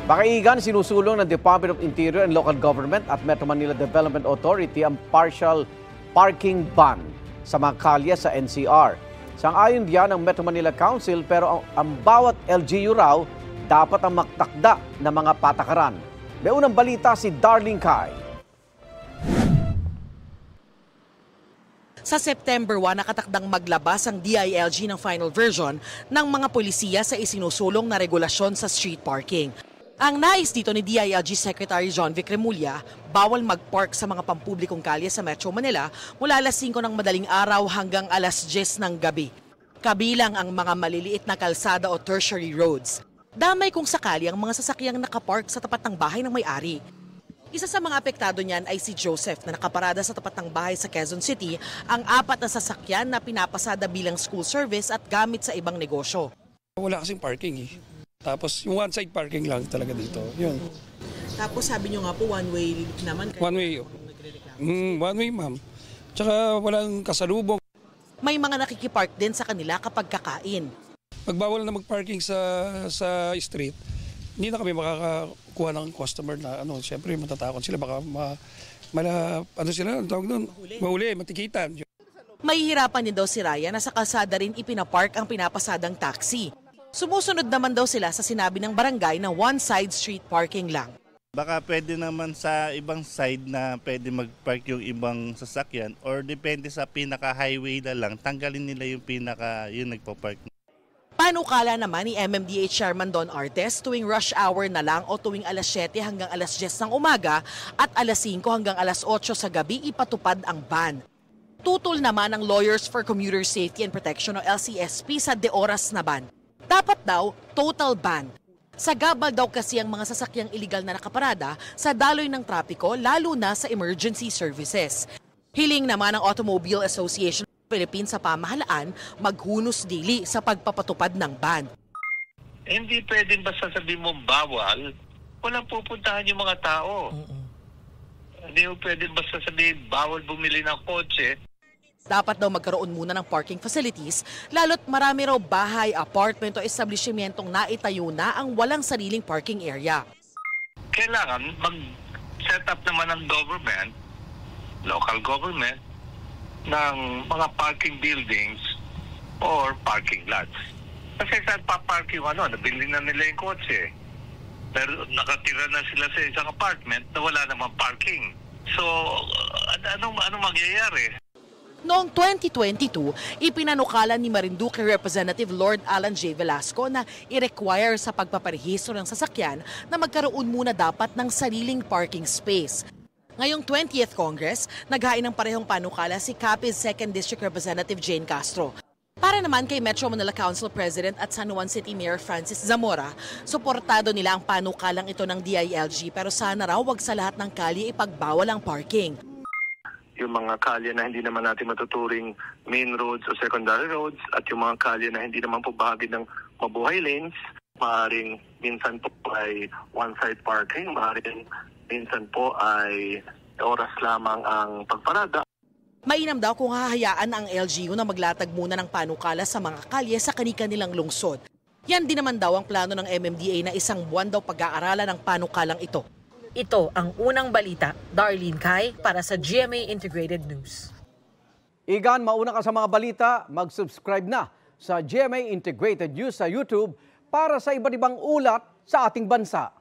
Pakaigan, sinusulong ng Department of Interior and Local Government at Metro Manila Development Authority ang partial parking ban sa mga kalye sa NCR. Sang-ayon diyan ng Metro Manila Council pero ang bawat LGU raw dapat ang magtakda ng mga patakaran. May unang balita si Darlene Kai. Sa September 1, nakatakdang maglabas ang DILG ng final version ng mga polisiya sa isinusulong na regulasyon sa street parking. Ang nais dito ni DILG Secretary John Vic Remulla, bawal mag-park sa mga pampublikong kalye sa Metro Manila mula alas 5 ng madaling araw hanggang alas 10 ng gabi. Kabilang ang mga maliliit na kalsada o tertiary roads. Damay kung sakali ang mga sasakyang nakapark sa tapat ng bahay ng may-ari. Isa sa mga apektado niyan ay si Joseph na nakaparada sa tapat ng bahay sa Quezon City, ang 4 na sasakyan na pinapasada bilang school service at gamit sa ibang negosyo. Wala kasing parking eh. Tapos yung one-side parking lang talaga dito. Yun. Tapos sabi nyo nga po one-way naman. One way. One way ma'am. Tsaka walang kasalubong. May mga nakikipark din sa kanila kapag kakain. Magbawal na mag-parking sa street. Hindi na kami makakakuha ng customer na siyempre matatakot sila baka mahuli, matikitan. Mahihirapan din daw si Raya na sa kalsada rin ipinapark ang pinapasadang taxi. Sumusunod naman daw sila sa sinabi ng barangay na one-side street parking lang. Baka pwede naman sa ibang side na pwede mag-park yung ibang sasakyan or depende sa pinaka-highway na lang, tanggalin nila yung nagpa-park. Panukala naman ni MMDA Chairman Don Artes tuwing rush hour na lang o tuwing alas 7 hanggang alas 10 ng umaga at alas 5 hanggang alas 8 sa gabi ipatupad ang ban. Tutol naman ang Lawyers for Commuter Safety and Protection o LCSP sa de oras na ban. Dapat daw total ban. Sagabal daw kasi ang mga sasakyang iligal na nakaparada sa daloy ng trapiko lalo na sa emergency services. Hiling naman ng Automobile Association Philippines sa pamahalaan maghunos dili sa pagpapatupad ng ban. Hindi pwedeng basta sabihin mo bawal, walang pupuntahan yung mga tao. Hindi mo pwedeng basta sabihin bawal bumili ng kotse. Dapat daw magkaroon muna ng parking facilities, lalo't marami raw bahay, apartment o establishmentong naitayo na ang walang sariling parking area. Kailangan mag-set up naman ng government, local government, ng mga parking buildings or parking lots. Kasi saan papark yung nabili na nila yung kotse. Pero nakatira na sila sa isang apartment na wala namang parking. So, anong mangyayari? Noong 2022, ipinanukala ni Marinduque Representative Lord Alan J. Velasco na i-require sa pagpaparehistro ng sasakyan na magkaroon muna dapat ng sariling parking space. Ngayong 20th Congress, naghain ng parehong panukala si Capiz 2nd District Representative Jane Castro. Para naman kay Metro Manila Council President at San Juan City Mayor Francis Zamora, suportado nila ang panukalang ito ng DILG pero sana raw wag sa lahat ng kalye ipagbawal ang parking. Yung mga kalye na hindi naman natin matuturing main roads o secondary roads at yung mga kalye na hindi naman po bahagi ng mabuhay lanes, maaaring minsan po ay one-side parking, maaaring minsan po ay oras lamang ang pagparada. Mainam daw kung hahayaan ang LGU na maglatag muna ng panukala sa mga kalye sa kani-kanilang lungsod. Yan din naman daw ang plano ng MMDA na 1 buwan daw pag-aaralan ng panukalang ito. Ito ang unang balita. Darlene Kai para sa GMA Integrated News. Igan, mauna ka sa mga balita, mag-subscribe na sa GMA Integrated News sa YouTube para sa iba't ibang ulat sa ating bansa.